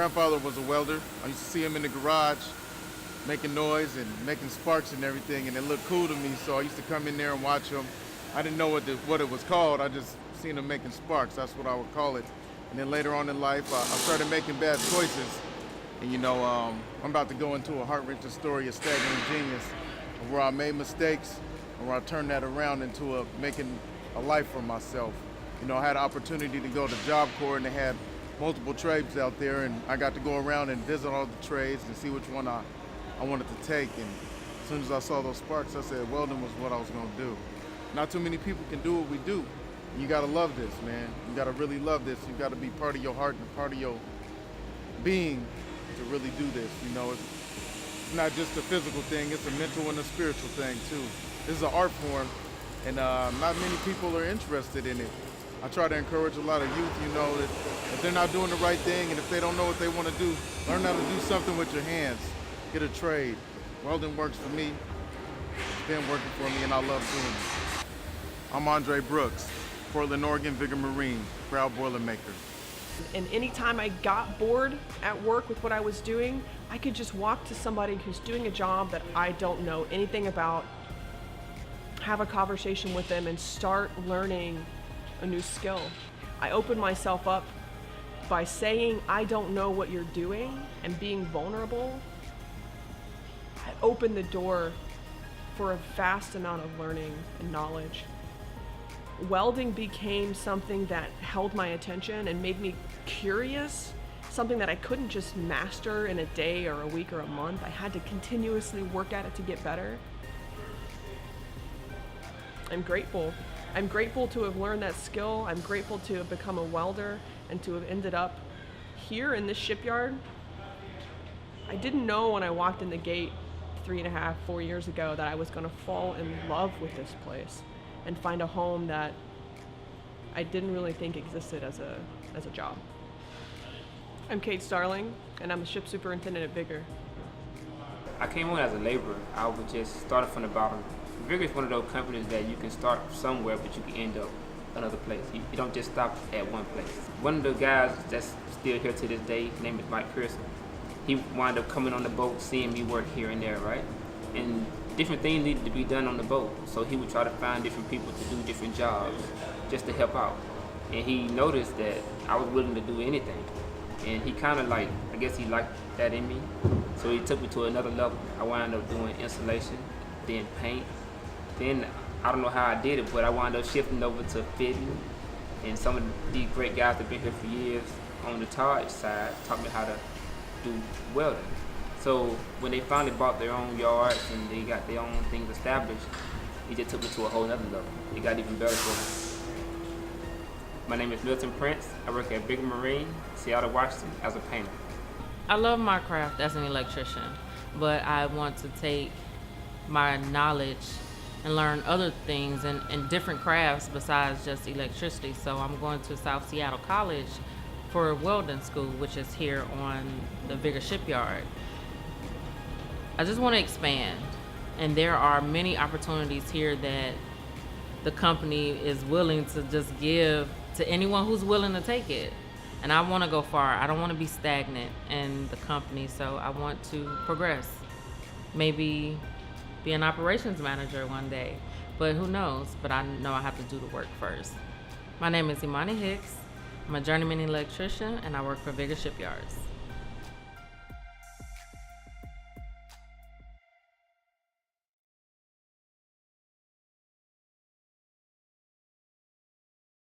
grandfather was a welder. I used to see him in the garage making noise and making sparks and everything, and it looked cool to me, so I used to come in there and watch him. I didn't know what it was called. I just seen him making sparks. That's what I would call it. And then later on in life, I started making bad choices. And I'm about to go into a heart-wrenching story of staggering genius, where I made mistakes and where I turned that around into making a life for myself. I had an opportunity to go to Job Corps, and they had multiple trades out there, and I got to go around and visit all the trades and see which one I wanted to take. And as soon as I saw those sparks, I said welding was what I was going to do. Not too many people can do what we do. You got to love this, man. You got to really love this. You got to be part of your heart and part of your being to really do this. It's not just a physical thing, it's a mental and a spiritual thing too. This is an art form, and not many people are interested in it. I try to encourage a lot of youth, that if they're not doing the right thing and if they don't know what they want to do, learn how to do something with your hands. Get a trade. Welding works for me. It's been working for me, and I love doing it. I'm Andre Brooks, Portland, Oregon, Vigor Marine, proud Boilermaker. And anytime I got bored at work with what I was doing, I could just walk to somebody who's doing a job that I don't know anything about, have a conversation with them, and start learning a new skill. I opened myself up by saying I don't know what you're doing and being vulnerable. I opened the door for a vast amount of learning and knowledge. Welding became something that held my attention and made me curious, something that I couldn't just master in a day or a week or a month. I had to continuously work at it to get better. I'm grateful. I'm grateful to have learned that skill. I'm grateful to have become a welder and to have ended up here in this shipyard. I didn't know when I walked in the gate 3.5, 4 years ago that I was going to fall in love with this place and find a home that I didn't really think existed as a job. I'm Kate Starling, and I'm a ship superintendent at Vigor. I came on as a laborer. I was just started from the bottom. Vigor is one of those companies that you can start somewhere, but you can end up another place. You don't just stop at one place. One of the guys that's still here to this day, his name is Mike Pearson. He wound up coming on the boat, seeing me work here and there, right? And different things needed to be done on the boat. So he would try to find different people to do different jobs just to help out. And he noticed that I was willing to do anything. And he kind of I guess he liked that in me. So he took me to another level. I wound up doing insulation, then paint. Then, I don't know how I did it, but I wound up shifting over to fitting. And some of these great guys that have been here for years on the Taj side taught me how to do welding. So when they finally bought their own yards and they got their own things established, it just took me to a whole nother level. It got even better for me. My name is Milton Prince. I work at Vigor Marine, Seattle, Washington, as a painter. I love my craft as an electrician, but I want to take my knowledge and learn other things and different crafts besides just electricity. So I'm going to South Seattle College for welding school, which is here on the Vigor shipyard. I just want to expand, and there are many opportunities here that the company is willing to just give to anyone who's willing to take it. And I want to go far. I don't want to be stagnant in the company, so I want to progress. Maybe be an operations manager one day, but who knows? But I know I have to do the work first. My name is Imani Hicks. I'm a journeyman electrician, and I work for Vigor Shipyards.